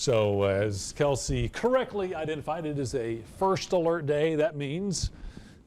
So as Kelsey correctly identified, it is a first alert day. That means,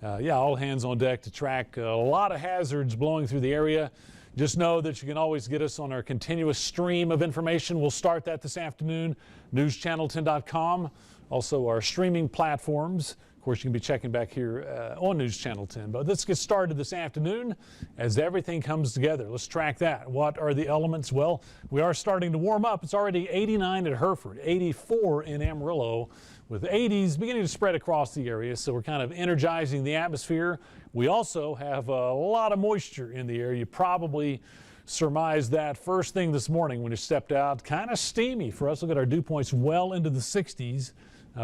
all hands on deck to track a lot of hazards blowing through the area. Just know that you can always get us on our continuous stream of information. We'll start that this afternoon, newschannel10.com. Also our streaming platforms. Of course, you can be checking back here on News Channel 10. But let's get started this afternoon as everything comes together. Let's track that. What are the elements? Well, we are starting to warm up. It's already 89 at Hereford, 84 in Amarillo, with 80s beginning to spread across the area. So we're kind of energizing the atmosphere. We also have a lot of moisture in the air. You probably surmised that first thing this morning when you stepped out. Kind of steamy for us. Look at our dew points well into the 60s.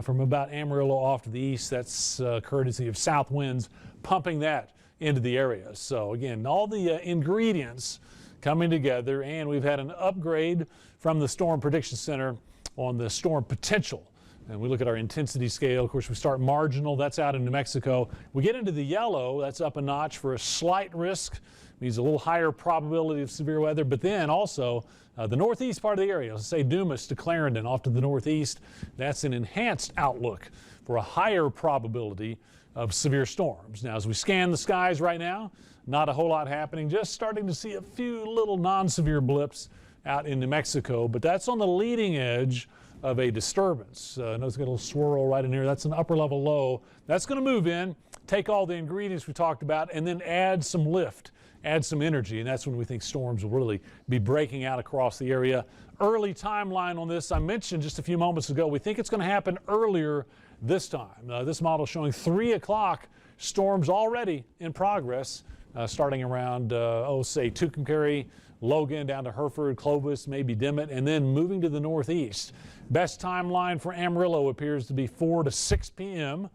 From about Amarillo off to the east. That's courtesy of south winds pumping that into the area. So again, all the ingredients coming together, and we've had an upgrade from the Storm Prediction Center on the storm potential. And we look at our intensity scale. Of course, we start marginal. That's out in New Mexico. We get into the yellow. That's up a notch for a slight risk. Means a little higher probability of severe weather. But then also the northeast part of the area, let's say Dumas to Clarendon off to the northeast, that's an enhanced outlook for a higher probability of severe storms. Now, as we scan the skies right now, not a whole lot happening. Just starting to see a few little non-severe blips out in New Mexico. But that's on the leading edge of a disturbance. Notice got a little swirl right in here. That's an upper level low. That's going to move in, take all the ingredients we talked about, and then add some lift, add some energy, and that's when we think storms will really be breaking out across the area. Early timeline on this, I mentioned just a few moments ago, we think it's going to happen earlier this time. This model showing 3 o'clock, storms already in progress, starting around, say Tucumcari, Logan down to Hereford, Clovis, maybe Dimmitt, and then moving to the northeast. Best timeline for Amarillo appears to be 4 to 6 p.m.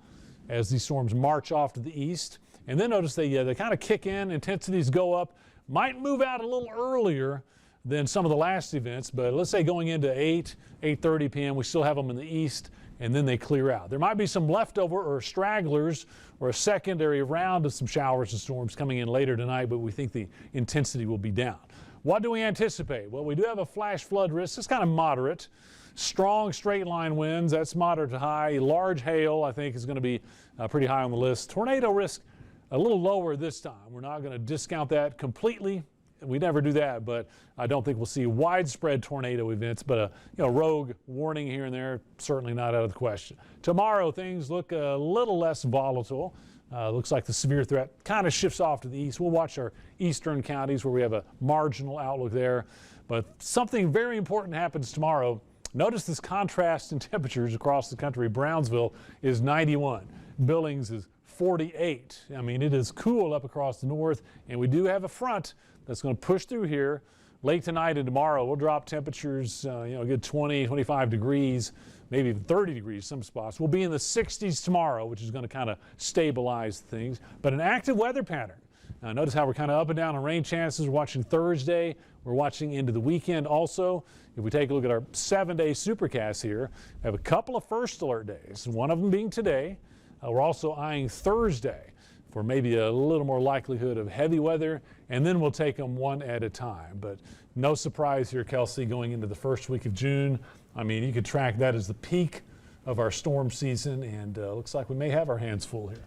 as these storms march off to the east. And then notice they kind of kick in, intensities go up, might move out a little earlier than some of the last events, but let's say going into 8:30 p.m., we still have them in the east, and then they clear out. There might be some leftover or stragglers or a secondary round of some showers and storms coming in later tonight, but we think the intensity will be down. What do we anticipate? Well, we do have a flash flood risk. It's kind of moderate. Strong straight line winds, that's moderate to high. Large hail, I think, is going to be pretty high on the list. Tornado risk, a little lower this time. We're not going to discount that completely. We never do that, but I don't think we'll see widespread tornado events, but a rogue warning here and there, certainly not out of the question. Tomorrow, things look a little less volatile. Looks like the severe threat kind of shifts off to the east. We'll watch our eastern counties where we have a marginal outlook there, but something very important happens tomorrow. Notice this contrast in temperatures across the country. Brownsville is 91. Billings is 48. I mean, it is cool up across the north, and we do have a front that's going to push through here late tonight and tomorrow. We'll drop temperatures, a good 20, 25 degrees, maybe even 30 degrees some spots. We'll be in the 60s tomorrow, which is going to kind of stabilize things. But an active weather pattern. Notice how we're kind of up and down on rain chances. We're watching Thursday. We're watching into the weekend also. If we take a look at our 7-day supercast here, we have a couple of first alert days, one of them being today. We're also eyeing Thursday for maybe a little more likelihood of heavy weather, and then we'll take them one at a time. But no surprise here, Kelsey, going into the first week of June. I mean, you could track that as the peak of our storm season, and looks like we may have our hands full here.